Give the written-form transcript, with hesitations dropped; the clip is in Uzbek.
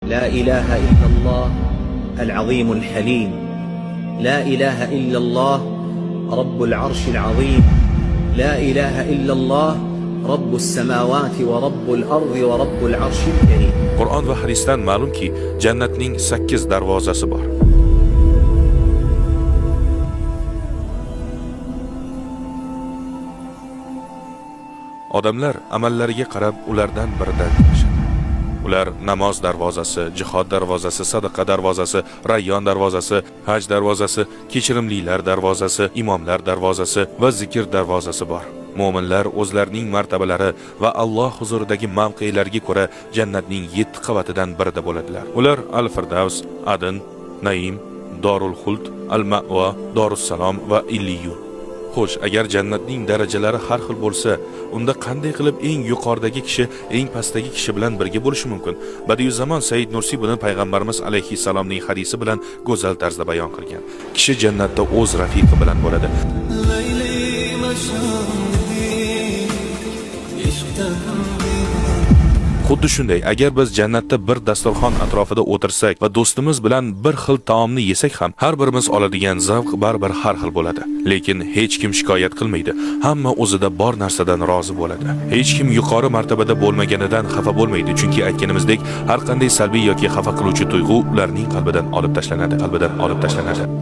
لا إله إلا الله العظيم الحليم. لا إله إلا الله رب العرش العظيم. لا إله إلا الله رب السماوات ورب الأرض ورب العرش الكريم. Qur'on va hadisdan ma'lumki, jannatning 8 darvozasi bor. Odamlar amallariga qarab ulardan biridan chiqishadi. Ular namoz darvozasi, jihod darvozasi, sadaqa darvozasi, rayyon darvozasi, haj darvozasi, kechirimlilar darvozasi, imomlar darvozasi va zikr darvozasi bor. Mo'minlar o'zlarining martabalari va Alloh huzuridagi mavqelariga ko'ra jannatning 7 qavatidan birida bo'ladilar. Ular Al-Firdavs, Adn, Naim, Dorul Xuld, Al-Ma'va, Dorus Salom va Illiyun. Xo'sh, agar jannatning darajalari har xil bo'lsa, unda qanday qilib eng yuqoridagi kishi eng pastdagi kishi bilan birga bo'lishi mumkin? Badiuzzamon Said Nursi buni payg'ambarimiz alayhissalomning hadisi bilan go'zal tarzda bayon qilgan. Kishi jannatda o'z rafiqi bilan bo'ladi. Xuddi shunday, agar biz jannatda bir dasturxon atrofida o'tirsak va do'stimiz bilan bir xil taomni yesak ham, har birimiz oladigan zavq baribir har xil bo'ladi. Lekin hech kim shikoyat qilmaydi. Hamma o'zida bor narsadan rozi bo'ladi. Hech kim yuqori martabada bo'lmaganidan xafa bo'lmaydi, chunki aytganimizdek, har qanday salbiy yoki xafa qiluvchi tuyg'u ularning qalbidan olib tashlanadi.